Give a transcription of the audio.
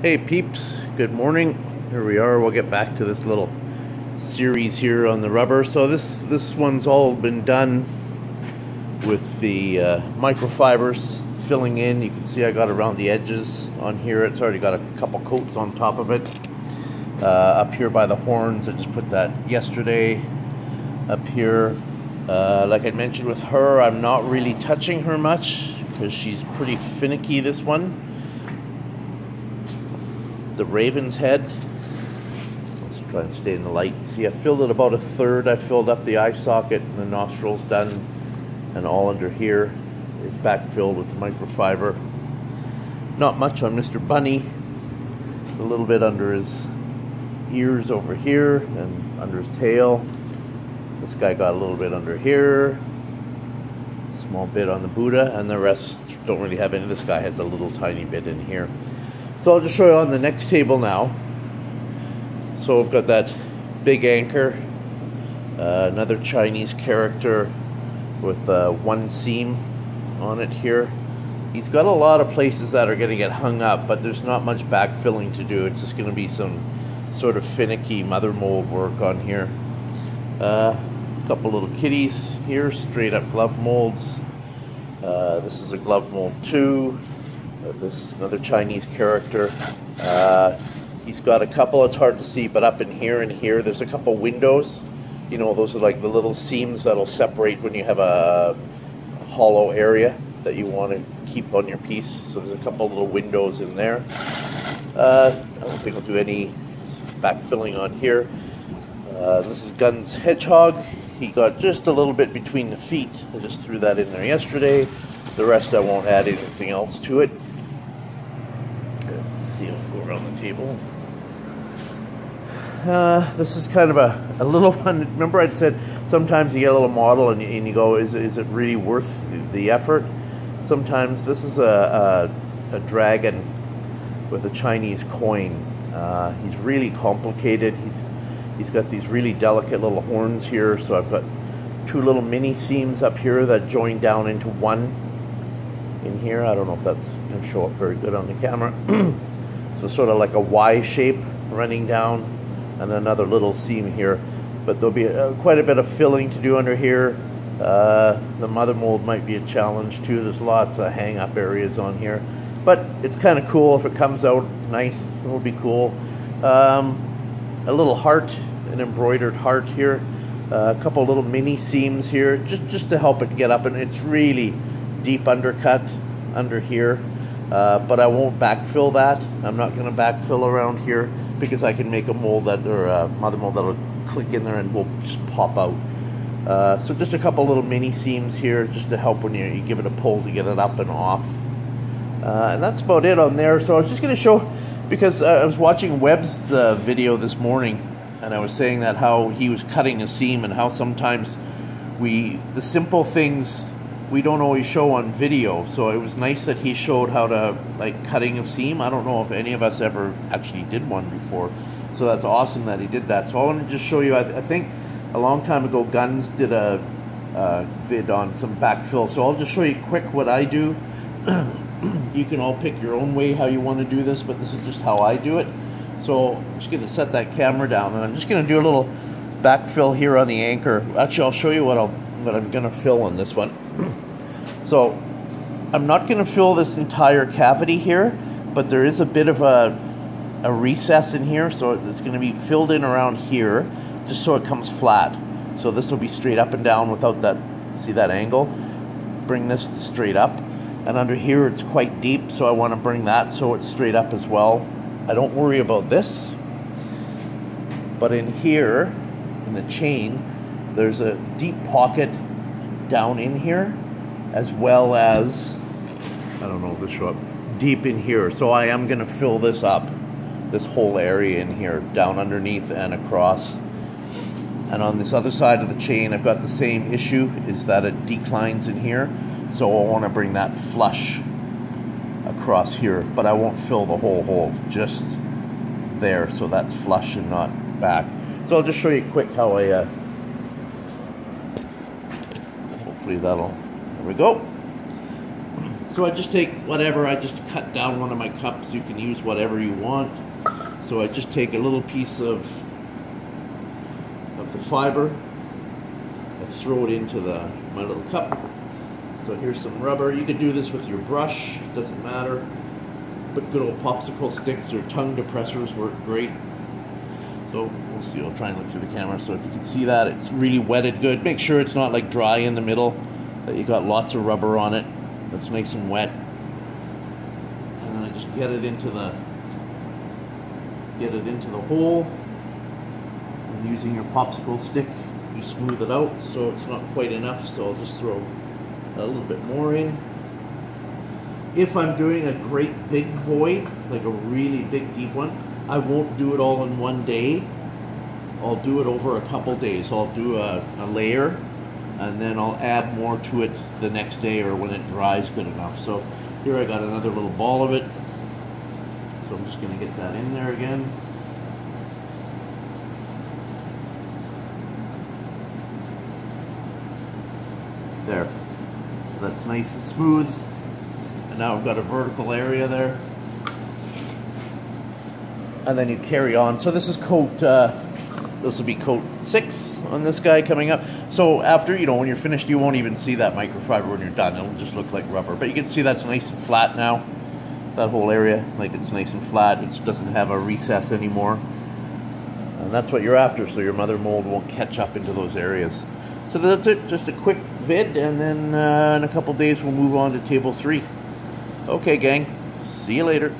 Hey peeps, good morning. Here we are. We'll get back to this little series here on the rubber. So this one's all been done with the microfibers filling in. You can see I got around the edges on here. It's already got a couple coats on top of it. Up here by the horns, I just put that yesterday. Up here, like I mentioned with her, I'm not really touching her much because she's pretty finicky, this one. The raven's head, let's try and stay in the light. See, I filled it about a third. I filled up the eye socket and the nostrils done, and all under here is backfilled with the microfiber. Not much on Mr. Bunny. A little bit under his ears over here and under his tail. This guy got a little bit under here, small bit on the Buddha, and the rest don't really have any. This guy has a little tiny bit in here. So I'll just show you on the next table now. So we've got that big anchor, another Chinese character with one seam on it here. He's got a lot of places that are going to get hung up, but there's not much backfilling to do. It's just going to be some sort of finicky mother mold work on here. A couple little kitties here, straight up glove molds. This is a glove mold too. This another Chinese character. He's got a couple, it's hard to see, but up in here and here there's a couple windows. You know, those are like the little seams that'll separate when you have a hollow area that you want to keep on your piece. So there's a couple little windows in there. I don't think I'll do any backfilling on here. This is Gun's hedgehog. He got just a little bit between the feet. I just threw that in there yesterday. The rest I won't add anything else to it. Let's see, I'll go around the table. This is kind of a little one. Remember I said sometimes you get a little model and you go, is it really worth the effort? Sometimes this is a dragon with a Chinese coin. He's really complicated. He's got these really delicate little horns here. So I've got two little mini seams up here that join down into one in here. I don't know if that's going to show up very good on the camera. So sort of like a Y shape running down, and another little seam here. But there'll be quite a bit of filling to do under here. The mother mold might be a challenge too. There's lots of hang up areas on here, but it's kind of cool if it comes out nice. It'll be cool. A little heart, an embroidered heart here. A couple little mini seams here, just to help it get up, and it's really deep undercut under here, but I won't backfill that. I'm not going to backfill around here because I can make a mold that, or a mother mold that'll click in there and will just pop out. So just a couple little mini seams here just to help when you give it a pull to get it up and off. And that's about it on there. So I was just going to show, because I was watching Webb's video this morning, and I was saying that how he was cutting a seam and how sometimes the simple things we don't always show on video. So it was nice that he showed how to, like, cutting a seam. I don't know if any of us ever actually did one before. So that's awesome that he did that. So I want to just show you, I think a long time ago Guns did a vid on some backfill. So I'll just show you quick what I do. You can all pick your own way how you want to do this, but this is just how I do it. So I'm just going to set that camera down, and I'm just going to do a little backfill here on the anchor. Actually, I'll show you what I'm going to fill on this one. So I'm not going to fill this entire cavity here, but there is a bit of a recess in here, so it's going to be filled in around here, just so it comes flat. So this will be straight up and down without that, see that angle? Bring this straight up. And under here it's quite deep, so I want to bring that so it's straight up as well. I don't worry about this. But in here, in the chain, there's a deep pocket down in here, as well as, I don't know if this show up, deep in here. So I am going to fill this up, this whole area in here, down underneath and across. And on this other side of the chain, I've got the same issue, is that it declines in here. So I want to bring that flush across here, but I won't fill the whole hole, just there, so that's flush and not back. So I'll just show you quick how I, hopefully that'll, there we go. So I just take whatever, I just cut down one of my cups. You can use whatever you want. So I just take a little piece of the fiber and throw it into my little cup. So here's some rubber. You could do this with your brush, doesn't matter. But good old popsicle sticks or tongue depressors work great. So we'll see, I'll try and look through the camera. So if you can see that, it's really wetted good. Make sure it's not like dry in the middle, that you got lots of rubber on it. That's nice and wet. And then I just get it into the hole. And using your popsicle stick, you smooth it out so it's not quite enough. So I'll just throw a little bit more in. If I'm doing a great big void, like a really big deep one, I won't do it all in one day. I'll do it over a couple days. I'll do a layer, and then I'll add more to it the next day or when it dries good enough. So here I got another little ball of it. So I'm just going to get that in there again. There. That's nice and smooth. And now I've got a vertical area there. And then you carry on. So this is coat, this will be coat 6 on this guy coming up. So after, you know, when you're finished, you won't even see that microfiber when you're done. It'll just look like rubber. But you can see that's nice and flat now. That whole area, like it's nice and flat. It doesn't have a recess anymore. And that's what you're after, so your mother mold won't catch up into those areas. So that's it, just a quick vid, and then in a couple days we'll move on to table 3. Okay, gang, see you later.